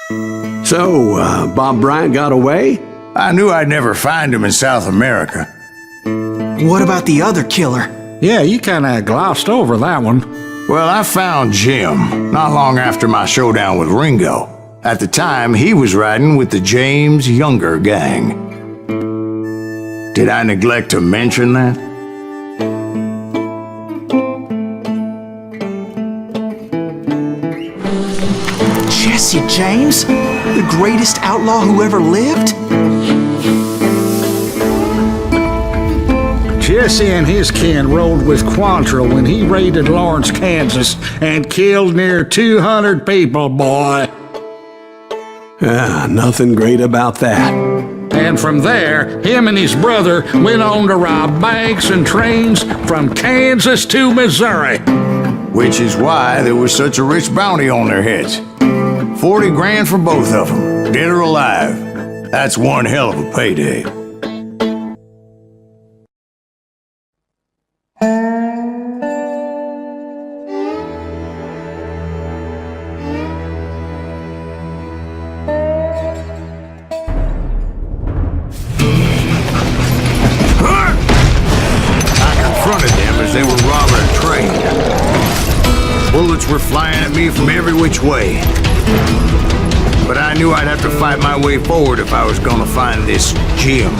So, Bob Bryant got away? I knew I'd never find him in South America. What about the other killer? Yeah, you kinda glossed over that one. Well, I found Jim not long after my showdown with Ringo. At the time, he was riding with the James Younger gang. Did I neglect to mention that? Jesse James? The greatest outlaw who ever lived? Jesse and his kin rode with Quantrill when he raided Lawrence, Kansas, and killed near 200 people, boy. Nothing great about that. And from there, him and his brother went on to rob banks and trains from Kansas to Missouri. Which is why there was such a rich bounty on their heads. 40 grand for both of them, dead or alive. That's one hell of a payday. They were robbing a train. Bullets were flying at me from every which way. But I knew I'd have to fight my way forward if I was gonna find this Jim.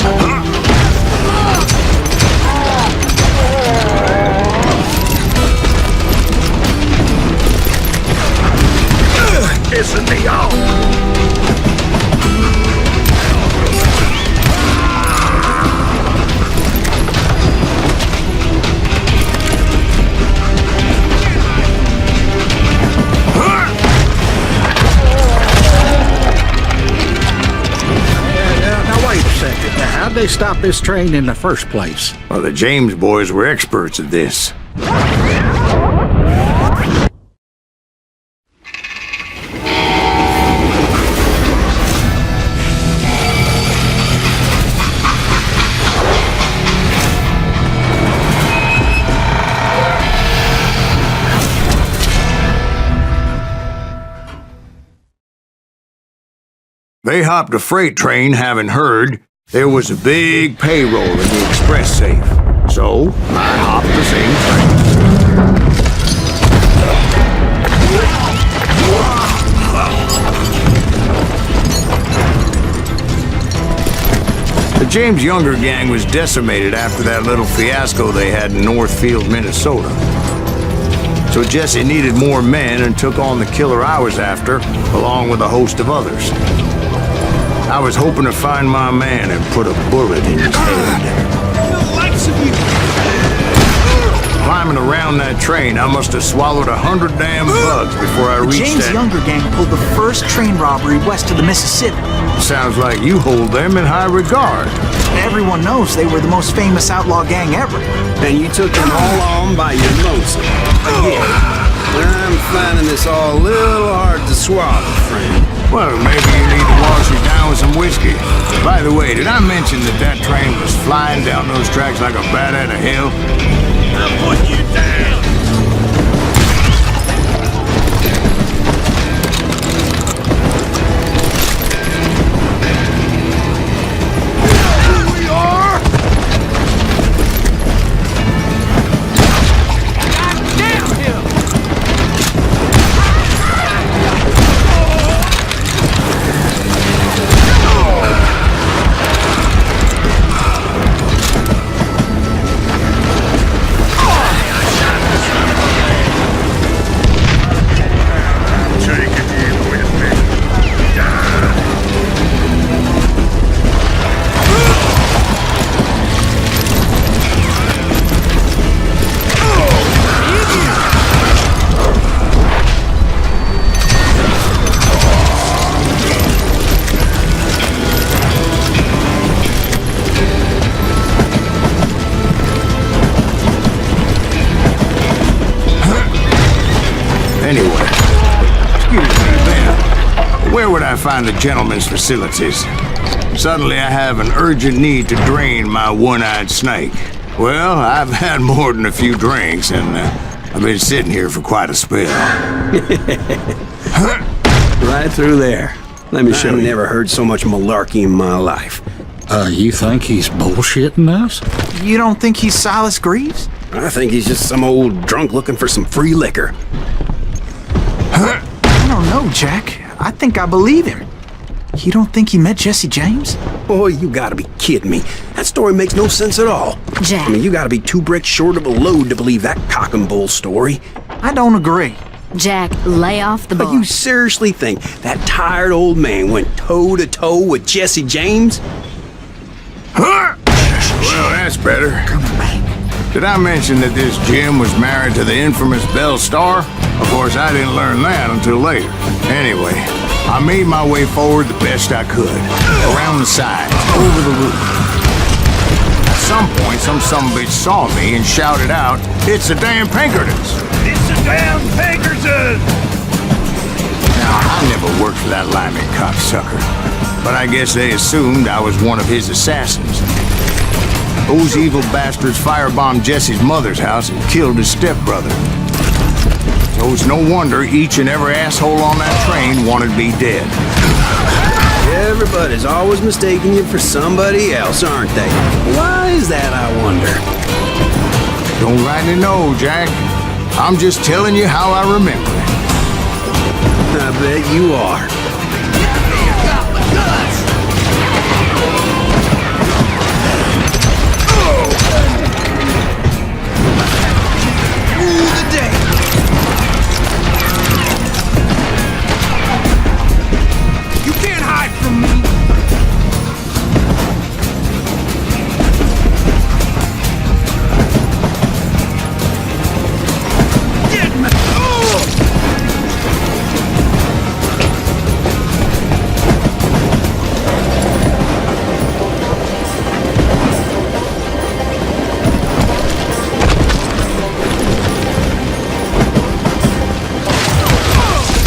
Isn't he all? How'd they stop this train in the first place? Well, the James boys were experts at this. They hopped a freight train, having heard there was a big payroll in the express safe. So, I hopped the same train. The James Younger gang was decimated after that little fiasco they had in Northfield, Minnesota. So Jesse needed more men and took on the killer I was after, along with a host of others. I was hoping to find my man and put a bullet in his head. The likes of you! Climbing around that train, I must have swallowed 100 damn bugs before I reached James Younger gang pulled the first train robbery west of the Mississippi. Sounds like you hold them in high regard. Everyone knows they were the most famous outlaw gang ever. And you took them all on by your lonesome. Yeah. I'm finding this all a little hard to swallow, friend. Well, maybe you need to wash it down with some whiskey. By the way, did I mention that train was flying down those tracks like a bat out of hell? I'll put you down! Here we are! God damn him! Anyway, excuse me, Ben. Where would I find a gentleman's facilities? Suddenly I have an urgent need to drain my one-eyed snake. Well, I've had more than a few drinks, and I've been sitting here for quite a spell. Right through there. Let me show you. I never heard so much malarkey in my life. You think he's bullshitting us? You don't think he's Silas Greaves? I think he's just some old drunk looking for some free liquor. I don't know, Jack. I think I believe him. You don't think he met Jesse James? Boy, you gotta be kidding me. That story makes no sense at all. Jack. I mean, you gotta be 2 bricks short of a load to believe that cock and bull story. I don't agree. Jack, lay off the But bar. you seriously think that tired old man went toe-to-toe with Jesse James? Well, that's better. Did I mention that this Jim was married to the infamous Belle Starr? Of course, I didn't learn that until later. Anyway, I made my way forward the best I could. Around the sides, over the roof. At some point, some sumbitch saw me and shouted out, "It's the damn Pinkertons!" It's the damn Pinkertons! Now, I never worked for that limey cocksucker, but I guess they assumed I was one of his assassins. Those evil bastards firebombed Jesse's mother's house and killed his stepbrother. So it's no wonder each and every asshole on that train wanted me dead. Everybody's always mistaking you for somebody else, aren't they? Why is that, I wonder? Don't rightly know, Jack. I'm just telling you how I remember it. I bet you are. You can't hide from me! Get me!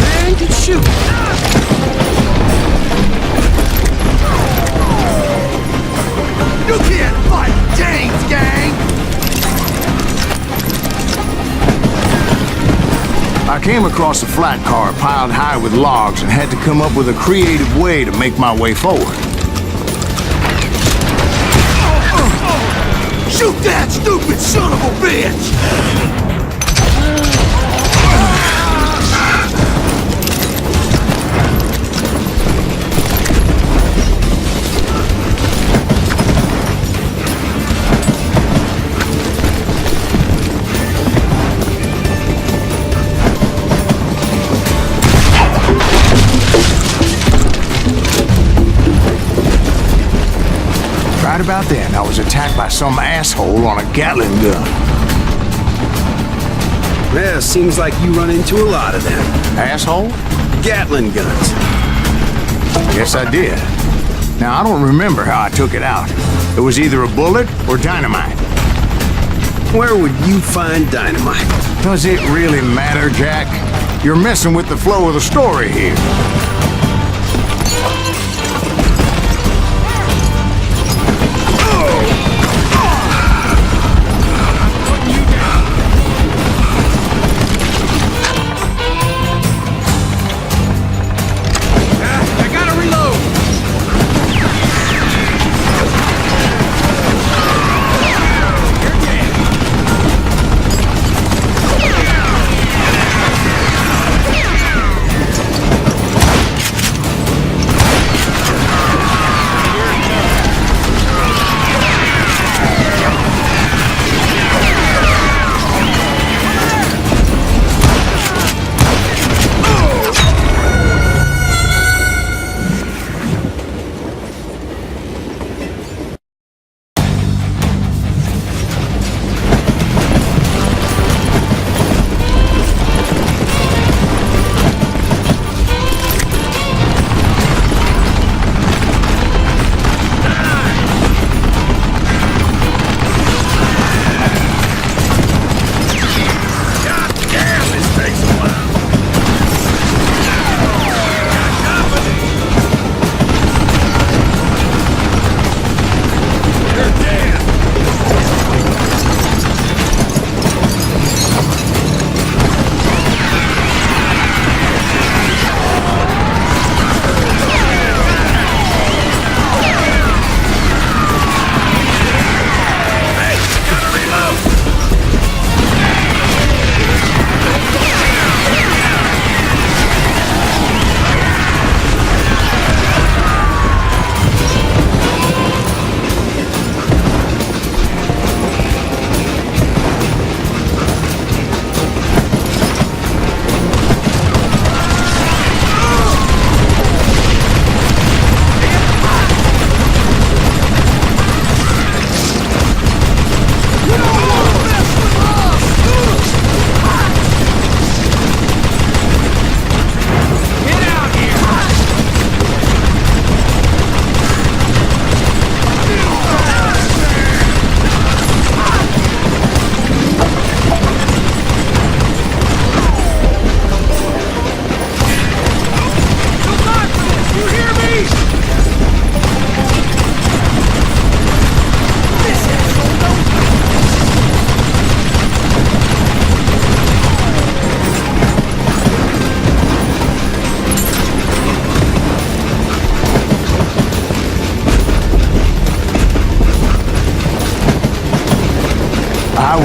Man can shoot! You can't fight James, gang! I came across a flat car piled high with logs and had to come up with a creative way to make my way forward. Shoot that stupid son of a bitch! Right about then, I was attacked by some asshole on a Gatling gun. Yeah, seems like you run into a lot of them. Asshole? Gatling guns. Yes, I did. Now, I don't remember how I took it out. It was either a bullet or dynamite. Where would you find dynamite? Does it really matter, Jack? You're messing with the flow of the story here. I gotta reload! You're dead!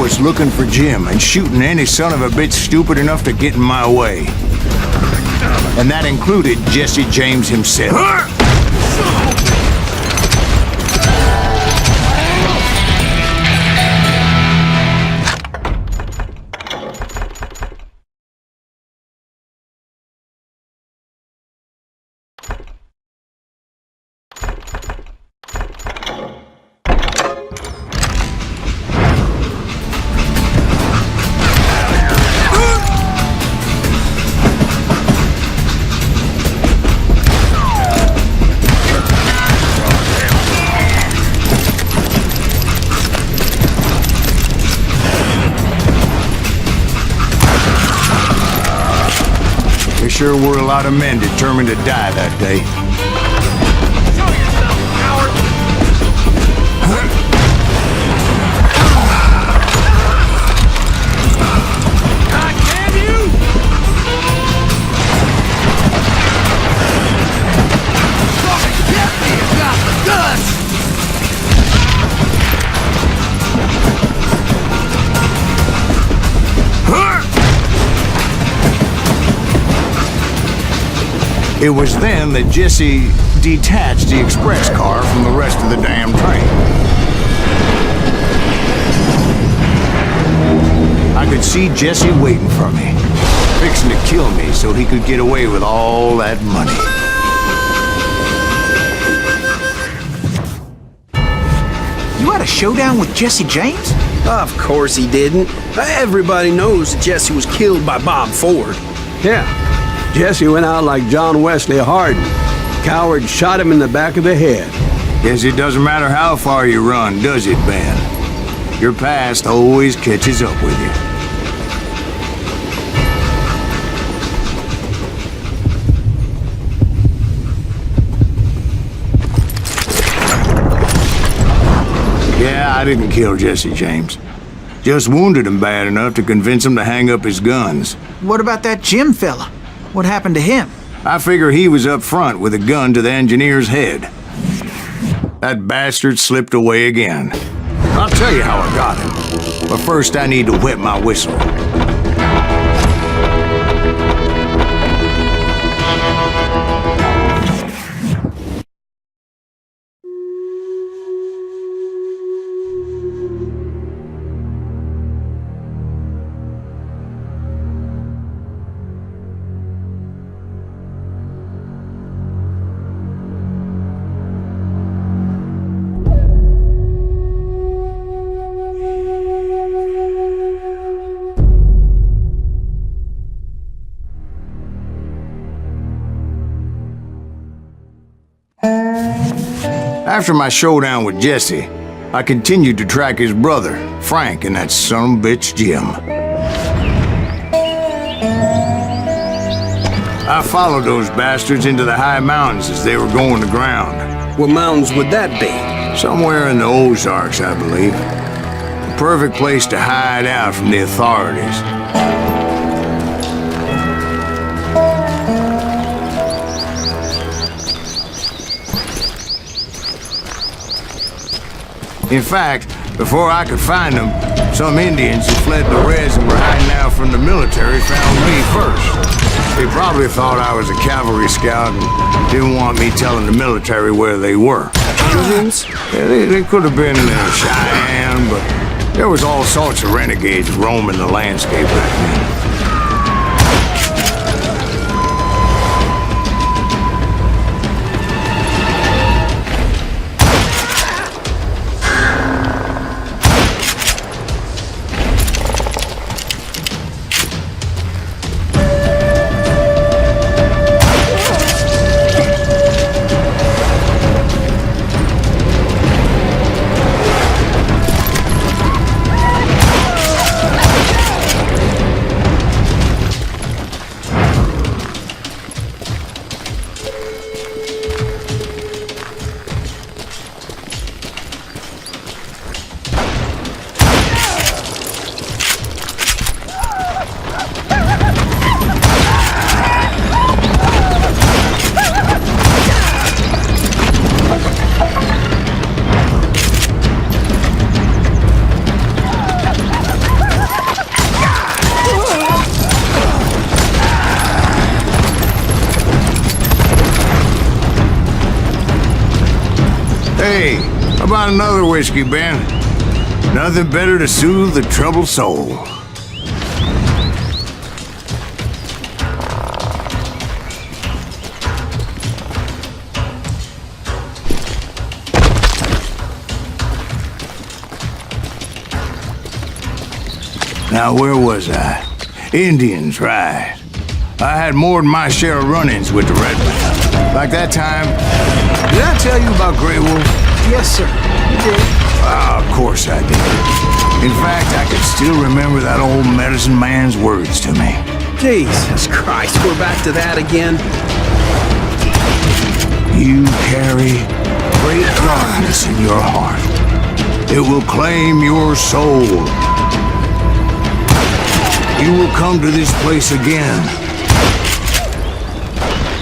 was looking for Jim and shooting any son of a bitch stupid enough to get in my way. And that included Jesse James himself. There sure were a lot of men determined to die that day. Show yourself, coward! God damn you! Fucking get me about the dust! It was then that Jesse detached the express car from the rest of the damn train. I could see Jesse waiting for me, fixing to kill me so he could get away with all that money. You had a showdown with Jesse James? Of course he didn't. Everybody knows that Jesse was killed by Bob Ford. Yeah. Jesse went out like John Wesley Hardin. Coward shot him in the back of the head. Guess it doesn't matter how far you run, does it, Ben? Your past always catches up with you. Yeah, I didn't kill Jesse James. Just wounded him bad enough to convince him to hang up his guns. What about that Jim fella? What happened to him? I figure he was up front with a gun to the engineer's head. That bastard slipped away again. I'll tell you how I got him. But first I need to wet my whistle. After my showdown with Jesse, I continued to track his brother, Frank, and that son of a bitch, Jim. I followed those bastards into the high mountains as they were going to ground. What mountains would that be? Somewhere in the Ozarks, I believe. The perfect place to hide out from the authorities. In fact, before I could find them, some Indians who fled the Reds and were hiding out from the military found me first. They probably thought I was a cavalry scout and didn't want me telling the military where they were. Indians? Yeah, they could have been Cheyenne, but there was all sorts of renegades roaming the landscape back then. Hey, how about another whiskey, Ben? Nothing better to soothe the troubled soul. Now, where was I? Indians, right. I had more than my share of run-ins with the red man. Like that time, did I tell you about Grey Wolf? Yes, sir. You did. Ah, of course I did. In fact, I can still remember that old medicine man's words to me. Jesus Christ, we're back to that again. You carry great darkness in your heart. It will claim your soul. You will come to this place again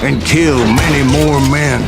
and kill many more men.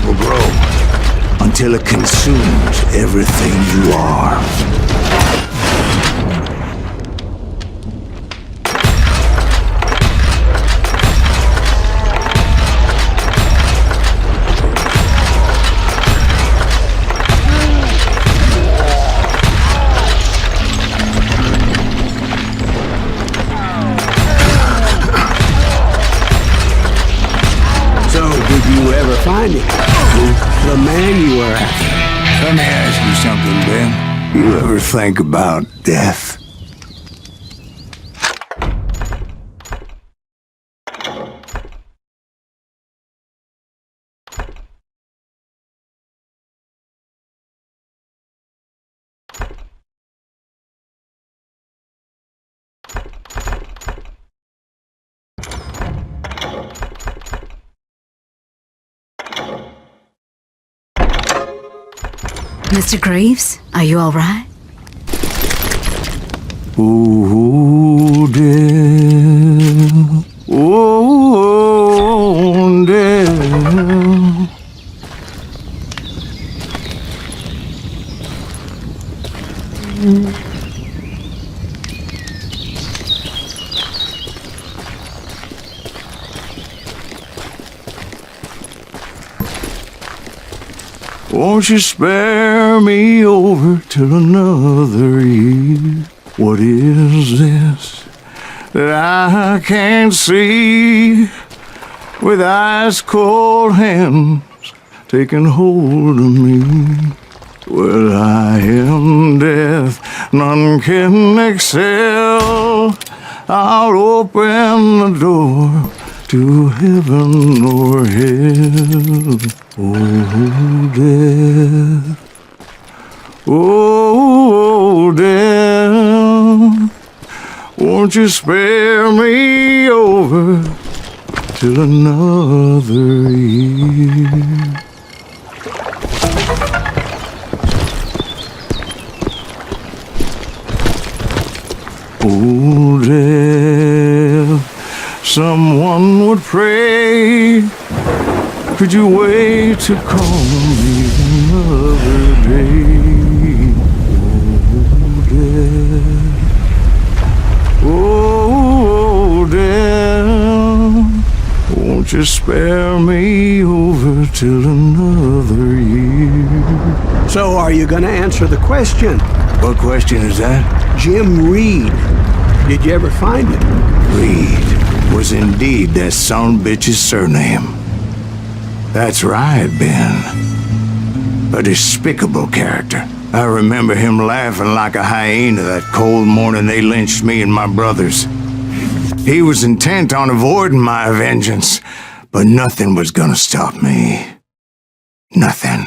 Will grow until it consumes everything you are. So, did you ever find him? The man you were after. Let me ask you something, Ben. You ever think about death? Mr. Greaves, are you all right? Oh, dear. Oh, dear. Won't you spare me over till another year? What is this that I can't see with ice cold hands taking hold of me? Well, I am death, none can excel. I'll open the door to heaven or hell. Oh, death. Oh, death. Won't you spare me over till another year. Oh, death, someone would pray. Could you wait to call me another day? Oh, death, won't you spare me over till another year? So are you going to answer the question? What question is that? Jim Reed. Did you ever find him? Reed was indeed that son bitch's surname. That's right, Ben. A despicable character. I remember him laughing like a hyena that cold morning they lynched me and my brothers. He was intent on avoiding my vengeance, but nothing was gonna stop me. Nothing.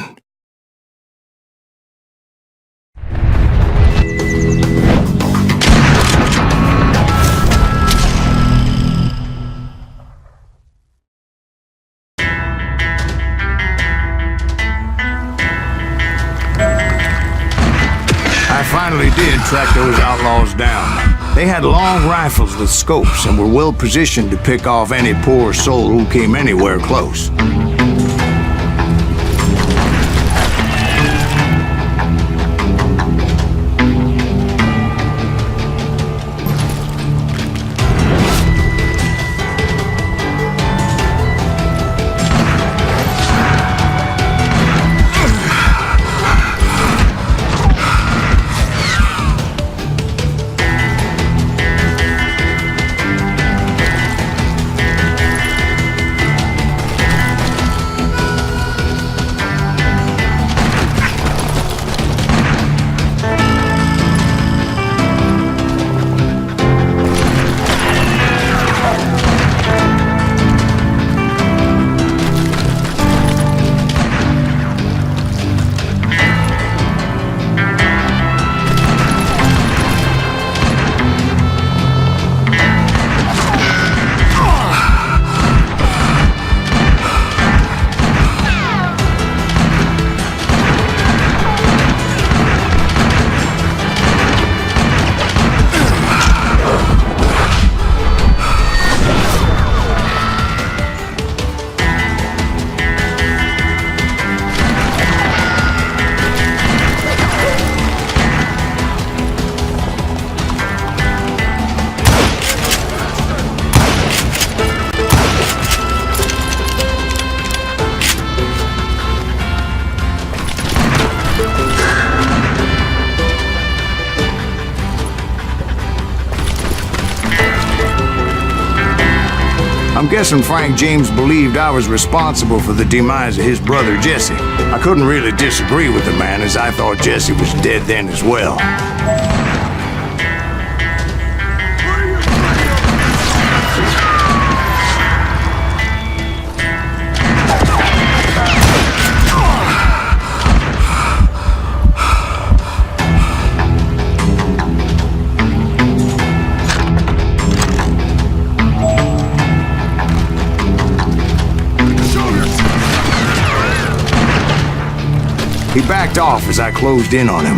I finally did track those outlaws down. They had long rifles with scopes and were well positioned to pick off any poor soul who came anywhere close. I'm guessing Frank James believed I was responsible for the demise of his brother Jesse. I couldn't really disagree with the man, as I thought Jesse was dead then as well. He backed off as I closed in on him,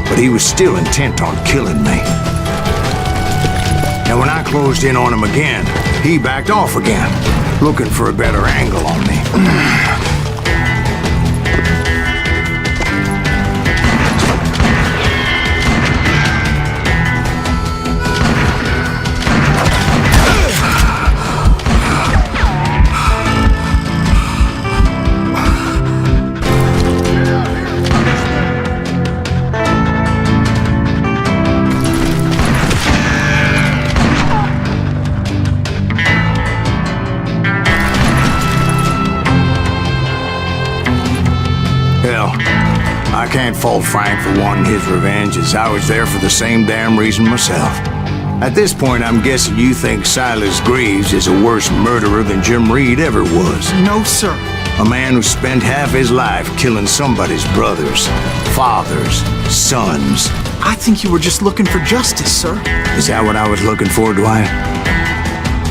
but he was still intent on killing me. Now when I closed in on him again, he backed off again, looking for a better angle on me. Hell, I can't fault Frank for wanting his revenge, as I was there for the same damn reason myself. At this point, I'm guessing you think Silas Greaves is a worse murderer than Jim Reed ever was. No, sir. A man who spent half his life killing somebody's brothers, fathers, sons. I think you were just looking for justice, sir. Is that what I was looking for, Dwight?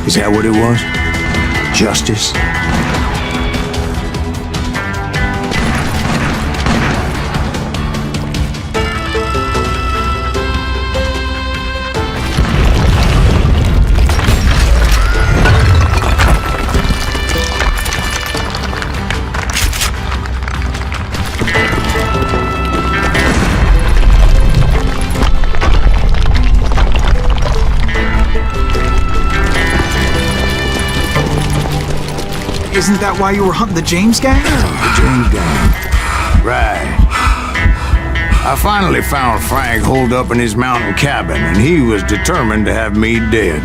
Is that what it was? justice. Isn't that why you were hunting the James gang? The James gang. Right. I finally found Frank holed up in his mountain cabin, and he was determined to have me dead.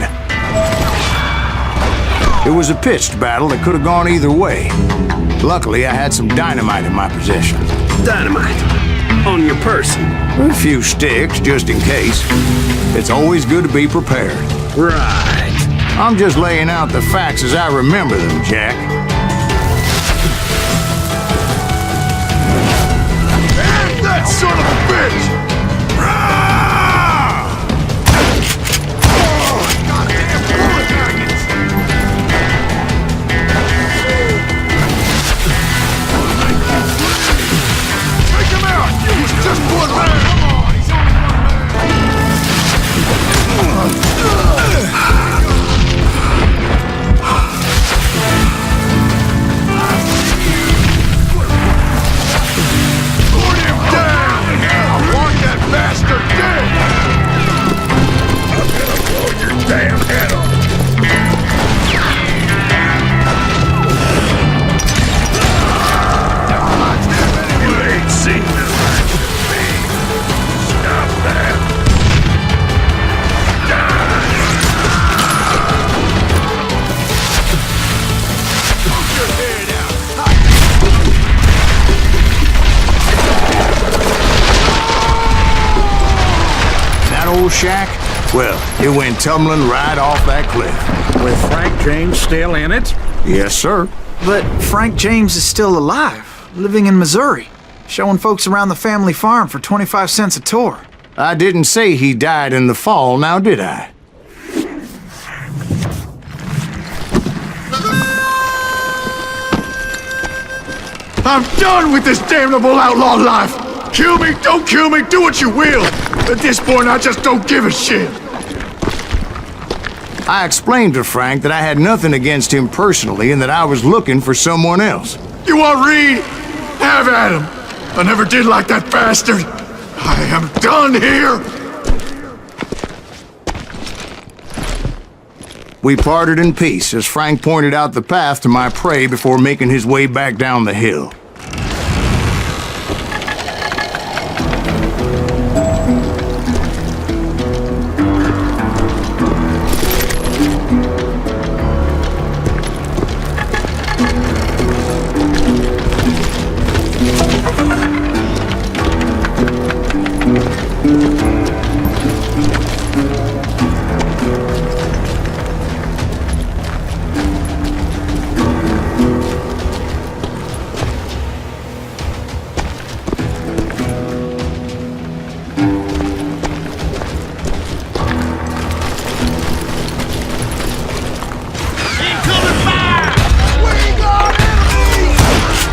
It was a pitched battle that could have gone either way. Luckily, I had some dynamite in my possession. Dynamite. On your person. A few sticks, just in case. It's always good to be prepared. Right. I'm just laying out the facts as I remember them, Jack. That son of a bitch! Goddamn bullet maggots! Take him out! He's just one man! Come on, he's only one man! Bastard dead! I'm gonna blow your damn head off! You ain't seen the last of me. Stop that! Put your head out! Old shack? Well, it went tumbling right off that cliff. With Frank James still in it? Yes, sir. But Frank James is still alive, living in Missouri, showing folks around the family farm for 25 cents a tour. I didn't say he died in the fall, now did I? I'm done with this damnable outlaw life! Kill me, don't kill me, do what you will! At this point, I just don't give a shit! I explained to Frank that I had nothing against him personally and that I was looking for someone else. You want Reed? Have at him! I never did like that bastard! I am done here! We parted in peace as Frank pointed out the path to my prey before making his way back down the hill.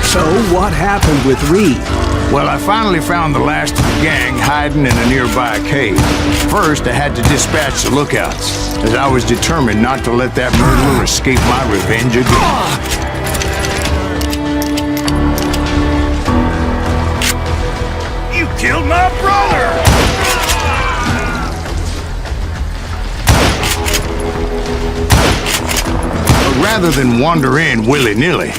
So what happened with Reed? Well, I finally found the last of the gang hiding in a nearby cave. First, I had to dispatch the lookouts, as I was determined not to let that murderer escape my revenge again. You killed my brother! But rather than wander in willy-nilly,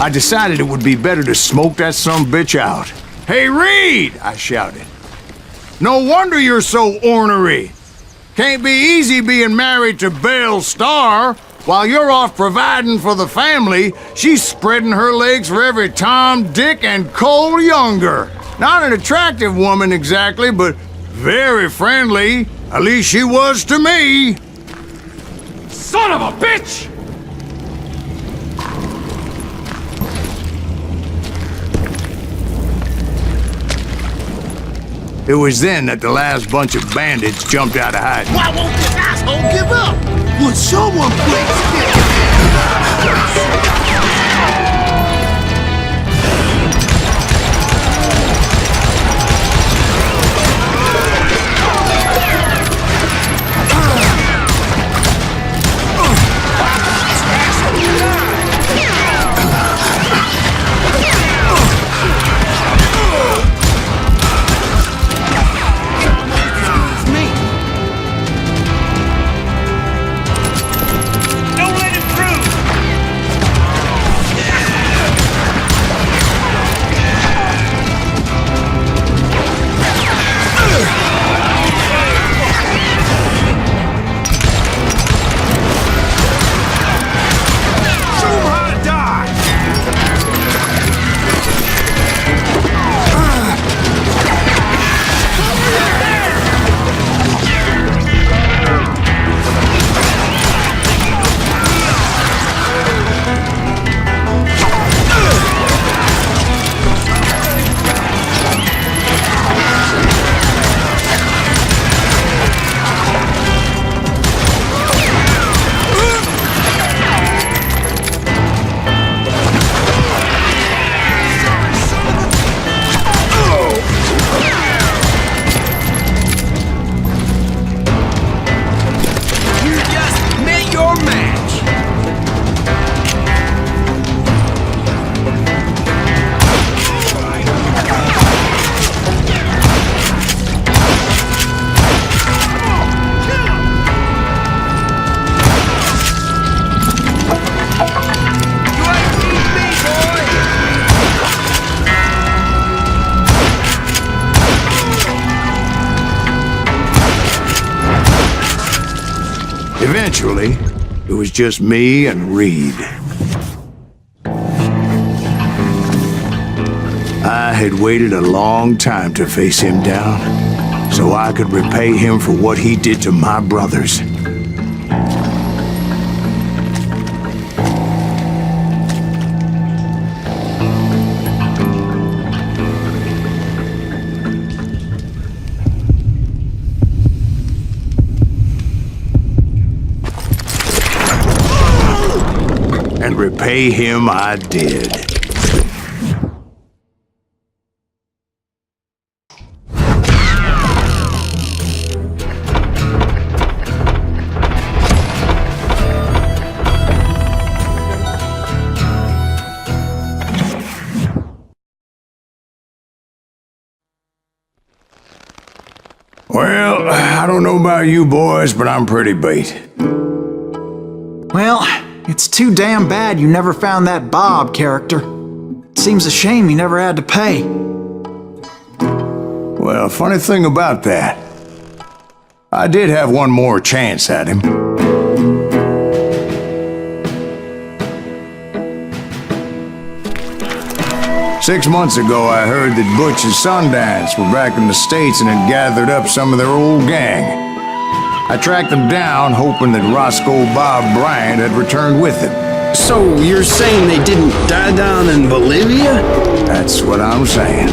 I decided it would be better to smoke that sumbitch out. "Hey, Reed!" I shouted. "No wonder you're so ornery. Can't be easy being married to Belle Starr. While you're off providing for the family, she's spreading her legs for every Tom, Dick, and Cole Younger. Not an attractive woman exactly, but very friendly. At least she was to me." Son of a bitch! It was then that the last bunch of bandits jumped out of hiding. Why won't this asshole give up? Would someone please get... Eventually, it was just me and Reed. I had waited a long time to face him down, so I could repay him for what he did to my brothers. And repay him I did. Well, I don't know about you boys, but I'm pretty beat. Well, it's too damn bad you never found that Bob character. Seems a shame you never had to pay. Well, funny thing about that, I did have one more chance at him. Six months ago, I heard that Butch and Sundance were back in the States and had gathered up some of their old gang. I tracked them down, hoping that Roscoe Bob Bryant had returned with them. So you're saying they didn't die down in Bolivia? That's what I'm saying.